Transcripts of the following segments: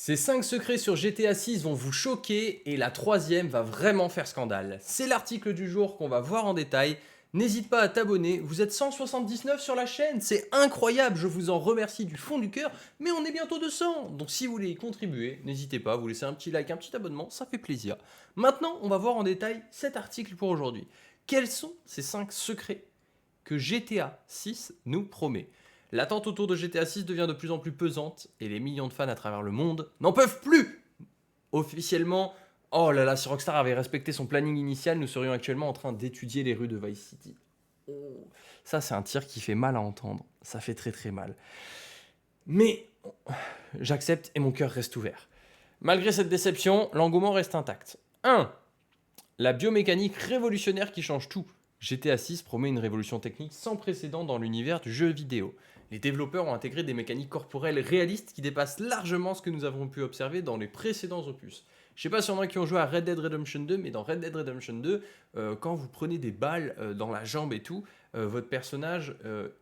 Ces 5 secrets sur GTA 6 vont vous choquer et la troisième va vraiment faire scandale. C'est l'article du jour qu'on va voir en détail. N'hésite pas à t'abonner, vous êtes 179 sur la chaîne, c'est incroyable, je vous en remercie du fond du cœur, mais on est bientôt 200. Donc si vous voulez y contribuer, n'hésitez pas à vous laisser un petit like, un petit abonnement, ça fait plaisir. Maintenant, on va voir en détail cet article pour aujourd'hui. Quels sont ces 5 secrets que GTA 6 nous promet? L'attente autour de GTA 6 devient de plus en plus pesante et les millions de fans à travers le monde n'en peuvent plus. Officiellement, oh là là, si Rockstar avait respecté son planning initial, nous serions actuellement en train d'étudier les rues de Vice City. Oh, ça c'est un tir qui fait mal à entendre, ça fait très très mal. Mais j'accepte et mon cœur reste ouvert. Malgré cette déception, l'engouement reste intact. 1. La biomécanique révolutionnaire qui change tout. GTA 6 promet une révolution technique sans précédent dans l'univers du jeu vidéo. Les développeurs ont intégré des mécaniques corporelles réalistes qui dépassent largement ce que nous avons pu observer dans les précédents opus. Je sais pas si y en a qui ont joué à Red Dead Redemption 2, mais dans Red Dead Redemption 2, quand vous prenez des balles dans la jambe et tout, votre personnage,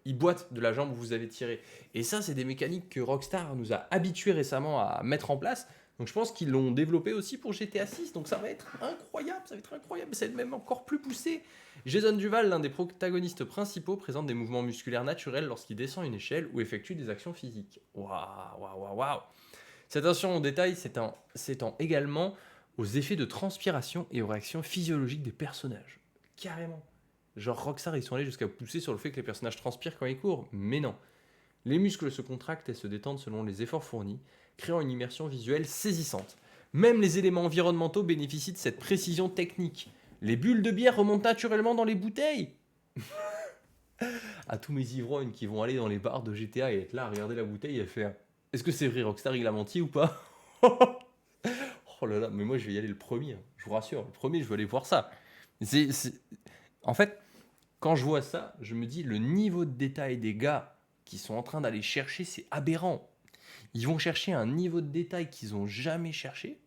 il boite de la jambe où vous avez tiré. Et ça, c'est des mécaniques que Rockstar nous a habitués récemment à mettre en place. Donc je pense qu'ils l'ont développé aussi pour GTA 6, donc ça va être incroyable, ça va être même encore plus poussé. Jason Duval, l'un des protagonistes principaux, présente des mouvements musculaires naturels lorsqu'il descend une échelle ou effectue des actions physiques. Waouh, waouh, waouh, waouh. Cette attention au détail s'étend également aux effets de transpiration et aux réactions physiologiques des personnages. Carrément. Genre Rockstar, ils sont allés jusqu'à pousser sur le fait que les personnages transpirent quand ils courent, mais non. Les muscles se contractent et se détendent selon les efforts fournis, créant une immersion visuelle saisissante. Même les éléments environnementaux bénéficient de cette précision technique. Les bulles de bière remontent naturellement dans les bouteilles. À tous mes ivrognes qui vont aller dans les bars de GTA et être là à regarder la bouteille et faire est-ce que c'est vrai, Rockstar il a menti ou pas? Oh là là, mais moi je vais y aller le premier, hein. Je vous rassure, le premier je veux aller voir ça. En fait, quand je vois ça, je me dis le niveau de détail des gars qui sont en train d'aller chercher, c'est aberrant. Ils vont chercher un niveau de détail qu'ils n'ont jamais cherché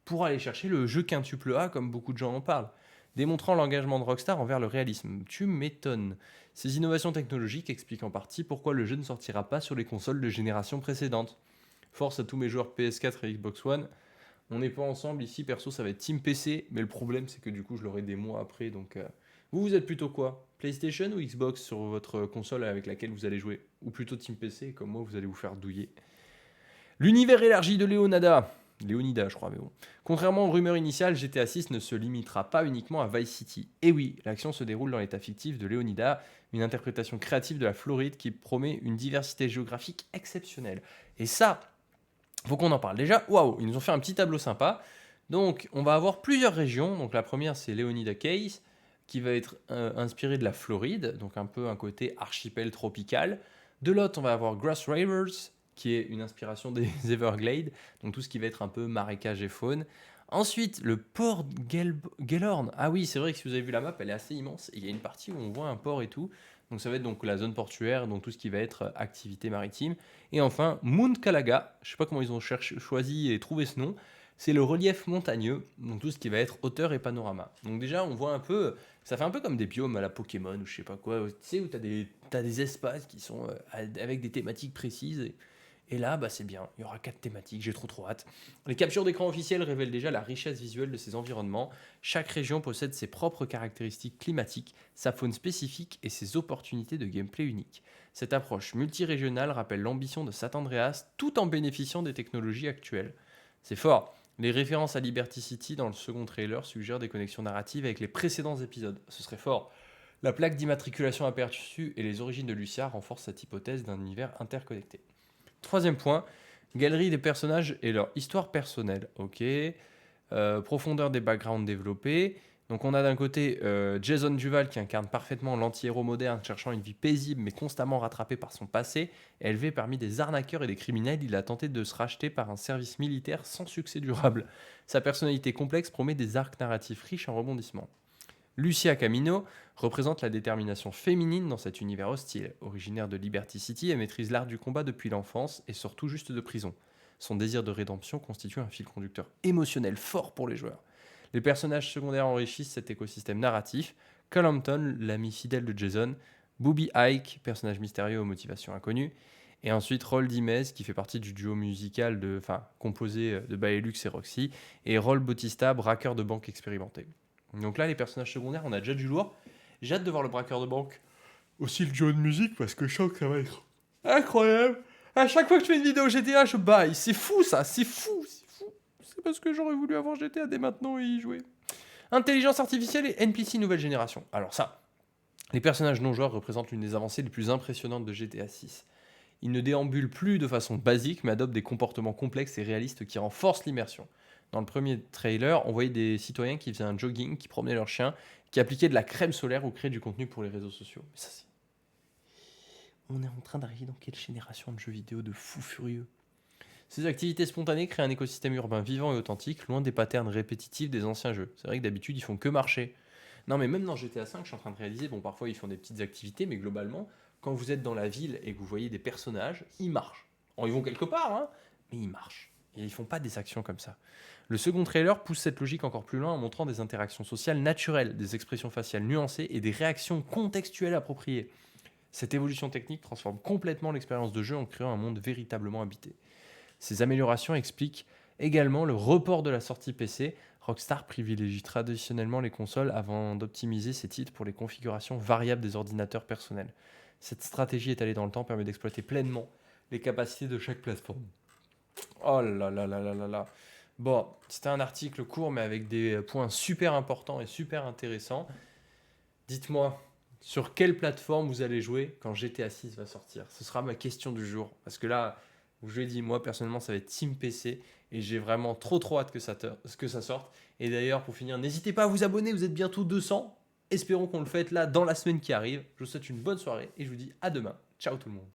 pour aller chercher le jeu quintuple A comme beaucoup de gens en parlent, démontrant l'engagement de Rockstar envers le réalisme. Tu m'étonnes. Ces innovations technologiques expliquent en partie pourquoi le jeu ne sortira pas sur les consoles de génération précédente. Force à tous mes joueurs PS4 et Xbox One, on n'est pas ensemble ici, perso ça va être Team PC, mais le problème c'est que du coup je l'aurai des mois après, donc vous êtes plutôt quoi? PlayStation ou Xbox sur votre console avec laquelle vous allez jouer? Ou plutôt Team PC, comme moi vous allez vous faire douiller. L'univers élargi de Léonida, je crois, mais bon. Contrairement aux rumeurs initiales, GTA 6 ne se limitera pas uniquement à Vice City. Et oui, l'action se déroule dans l'état fictif de Léonida, une interprétation créative de la Floride qui promet une diversité géographique exceptionnelle. Et ça, faut qu'on en parle. Déjà, waouh, ils nous ont fait un petit tableau sympa. Donc, on va avoir plusieurs régions. Donc, la première, c'est Leonida Case, qui va être inspirée de la Floride, donc un peu un côté archipel tropical. De l'autre, on va avoir Grass Rivers, qui est une inspiration des Everglades, donc tout ce qui va être un peu marécage et faune. Ensuite, le port Gellhorn. Ah oui, c'est vrai que si vous avez vu la map, elle est assez immense. Et il y a une partie où on voit un port et tout. Donc ça va être donc la zone portuaire, donc tout ce qui va être activité maritime. Et enfin, Mount Kalaga, je ne sais pas comment ils ont choisi et trouvé ce nom, c'est le relief montagneux, donc tout ce qui va être hauteur et panorama. Donc déjà, on voit un peu, ça fait un peu comme des biomes à la Pokémon ou je sais pas quoi, tu sais, où t'as des espaces qui sont avec des thématiques précises. Et là, bah, c'est bien, il y aura 4 thématiques, j'ai trop hâte. Les captures d'écran officielles révèlent déjà la richesse visuelle de ces environnements. Chaque région possède ses propres caractéristiques climatiques, sa faune spécifique et ses opportunités de gameplay uniques. Cette approche multirégionale rappelle l'ambition de San Andreas tout en bénéficiant des technologies actuelles. C'est fort. Les références à Liberty City dans le second trailer suggèrent des connexions narratives avec les précédents épisodes. Ce serait fort. La plaque d'immatriculation aperçue et les origines de Lucia renforcent cette hypothèse d'un univers interconnecté. Troisième point, galerie des personnages et leur histoire personnelle. Ok. Profondeur des backgrounds développés. Donc on a d'un côté Jason Duval qui incarne parfaitement l'anti-héros moderne cherchant une vie paisible mais constamment rattrapé par son passé. Élevé parmi des arnaqueurs et des criminels, il a tenté de se racheter par un service militaire sans succès durable. Sa personnalité complexe promet des arcs narratifs riches en rebondissements. Lucia Camino représente la détermination féminine dans cet univers hostile. Originaire de Liberty City, elle maîtrise l'art du combat depuis l'enfance et sort tout juste de prison. Son désir de rédemption constitue un fil conducteur émotionnel fort pour les joueurs. Les personnages secondaires enrichissent cet écosystème narratif. Columpton, l'ami fidèle de Jason, Booby Ike, personnage mystérieux aux motivations inconnues, Et ensuite, Roll Dimez, qui fait partie du duo musical composé de Baelux et Roxy, et Roll Bautista, braqueur de banque expérimenté. Donc là, les personnages secondaires, on a déjà du lourd. J'ai hâte de voir le braqueur de banque. Aussi le duo de musique, parce que je sens que ça va être incroyable. À chaque fois que je fais une vidéo GTA, je baille. C'est fou ça, c'est fou, c'est fou. C'est parce que j'aurais voulu avoir GTA dès maintenant et y jouer. Intelligence artificielle et NPC nouvelle génération. Alors ça, les personnages non joueurs représentent l'une des avancées les plus impressionnantes de GTA 6. Ils ne déambulent plus de façon basique, mais adoptent des comportements complexes et réalistes qui renforcent l'immersion. Dans le premier trailer, on voyait des citoyens qui faisaient un jogging, qui promenaient leurs chiens, qui appliquaient de la crème solaire ou créaient du contenu pour les réseaux sociaux. Mais ça, c'est... On est en train d'arriver dans quelle génération de jeux vidéo de fous furieux? Ces activités spontanées créent un écosystème urbain vivant et authentique, loin des patterns répétitifs des anciens jeux. C'est vrai que d'habitude, ils font que marcher. Non, mais même dans GTA V, je suis en train de réaliser, bon, parfois ils font des petites activités, mais globalement, quand vous êtes dans la ville et que vous voyez des personnages, ils marchent. Bon, ils vont quelque part, hein, mais ils marchent. Et ils font pas des actions comme ça. Le second trailer pousse cette logique encore plus loin en montrant des interactions sociales naturelles, des expressions faciales nuancées et des réactions contextuelles appropriées. Cette évolution technique transforme complètement l'expérience de jeu en créant un monde véritablement habité. Ces améliorations expliquent également le report de la sortie PC. Rockstar privilégie traditionnellement les consoles avant d'optimiser ses titres pour les configurations variables des ordinateurs personnels. Cette stratégie étalée dans le temps permet d'exploiter pleinement les capacités de chaque plateforme. Oh là là là là là là. Bon, c'était un article court mais avec des points super importants et super intéressants. Dites-moi, sur quelle plateforme vous allez jouer quand GTA 6 va sortir? Ce sera ma question du jour. Parce que là, je l'ai dit, moi personnellement, ça va être Team PC. Et j'ai vraiment trop hâte que ça sorte. Et d'ailleurs, pour finir, n'hésitez pas à vous abonner, vous êtes bientôt 200. Espérons qu'on le fête là dans la semaine qui arrive. Je vous souhaite une bonne soirée et je vous dis à demain. Ciao tout le monde.